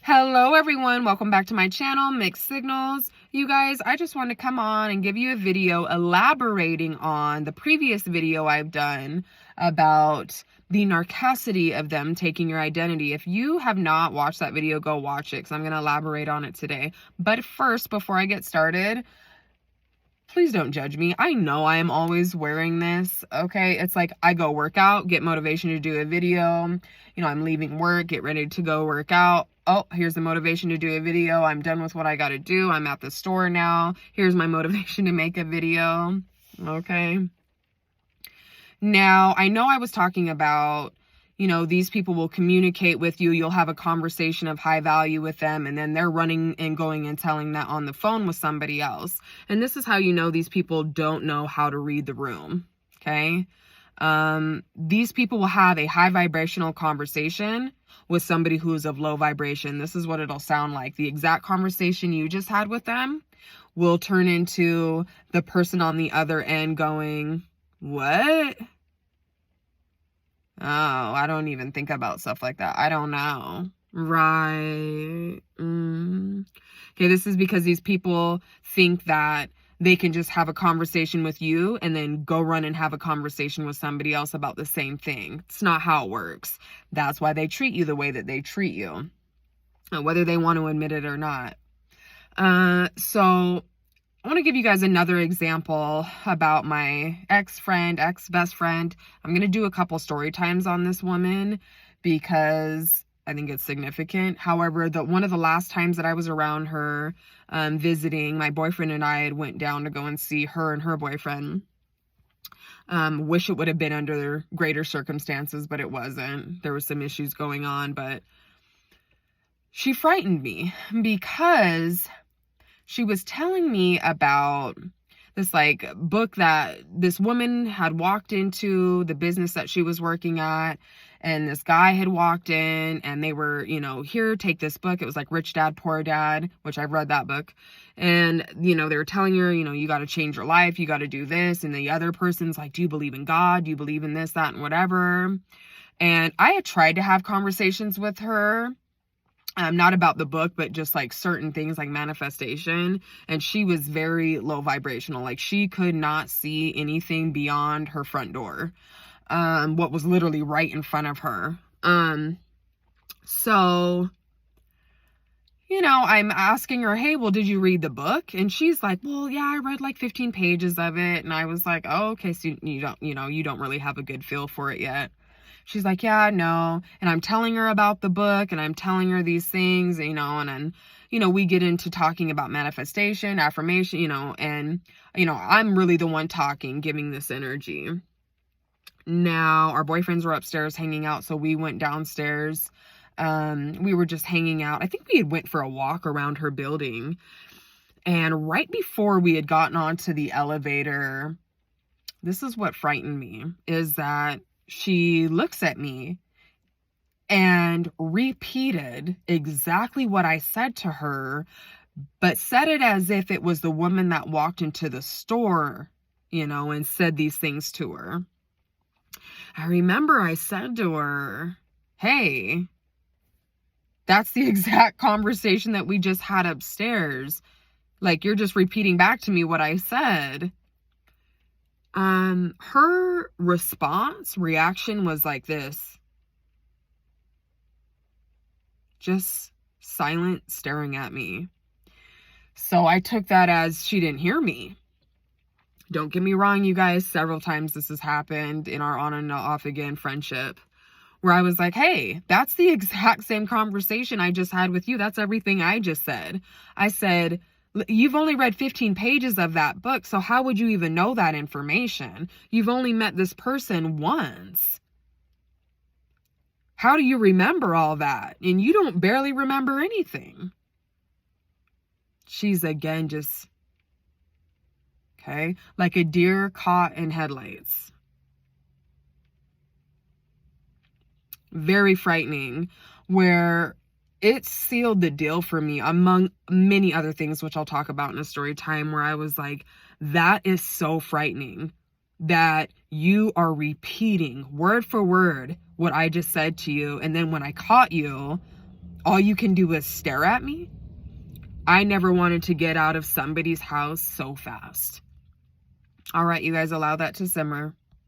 Hello everyone, welcome back to my channel, Mixed Signals. You guys, I just want to come on and give you a video elaborating on the previous video I've done about the narcissity of them taking your identity. If you have not watched that video, go watch it because I'm going to elaborate on it today. But first, before I get started, please don't judge me. I know I am always wearing this, okay? It's like I go work out, get motivation to do a video. You know, I'm leaving work, get ready to go work out. Oh, here's the motivation to do a video. I'm done with what I got to do. I'm at the store now. Here's my motivation to make a video, okay? Now, I know I was talking about, you know, these people will communicate with you. You'll have a conversation of high value with them, and then they're running and going and telling that on the phone with somebody else. And this is how you know these people don't know how to read the room, okay? These people will have a high vibrational conversation with somebody who is of low vibration. This is what it'll sound like. The exact conversation you just had with them will turn into the person on the other end going, "What? Oh, I don't even think about stuff like that. I don't know." Right. Okay, this is because these people think that they can just have a conversation with you and then go run and have a conversation with somebody else about the same thing. It's not how it works. That's why they treat you the way that they treat you, whether they want to admit it or not. So I want to give you guys another example about my ex-friend, ex-best friend. I'm going to do a couple story times on this woman because I think it's significant. However, one of the last times that I was around her visiting, my boyfriend and I had went down to go and see her and her boyfriend. Wish it would have been under greater circumstances, but it wasn't. There were some issues going on, but she frightened me because she was telling me about this like book that this woman had walked into the business that she was working at, and this guy had walked in and they were, you know, "Here, take this book." It was like Rich Dad, Poor Dad, which I've read that book. And, you know, they were telling her, you know, "You got to change your life. You got to do this." And the other person's like, "Do you believe in God? Do you believe in this, that, and whatever?" And I had tried to have conversations with her. Not about the book, but just like certain things like manifestation. And she was very low vibrational. Like she could not see anything beyond her front door, what was literally right in front of her. So, you know, I'm asking her, "Hey, well, did you read the book?" And she's like, "Well, yeah, I read like 15 pages of it." And I was like, "Oh, okay. So you don't, you don't really have a good feel for it yet." She's like, "Yeah, no." And I'm telling her about the book and I'm telling her these things, you know, and then, you know, we get into talking about manifestation, affirmation, you know, and, you know, I'm really the one talking, giving this energy. Now, our boyfriends were upstairs hanging out, so we went downstairs. We were just hanging out. I think we had went for a walk around her building. And right before we had gotten onto the elevator, this is what frightened me, is that she looks at me and repeated exactly what I said to her, but said it as if it was the woman that walked into the store, you know, and said these things to her. I remember I said to her, "Hey, that's the exact conversation that we just had upstairs. Like, you're just repeating back to me what I said." Her reaction was like this. Just silent, staring at me. So I took that as she didn't hear me. Don't get me wrong, you guys, several times this has happened in our on and off again friendship, where I was like, "Hey, that's the exact same conversation I just had with you. That's everything I just said." I said, "You've only read 15 pages of that book, so how would you even know that information? You've only met this person once. How do you remember all that? And you don't barely remember anything." She's again just, okay, like a deer caught in headlights. Very frightening, where it sealed the deal for me, among many other things, which I'll talk about in a story time, where I was like, that is so frightening that you are repeating word for word what I just said to you. And then when I caught you, all you can do is stare at me? I never wanted to get out of somebody's house so fast. All right, you guys, allow that to simmer.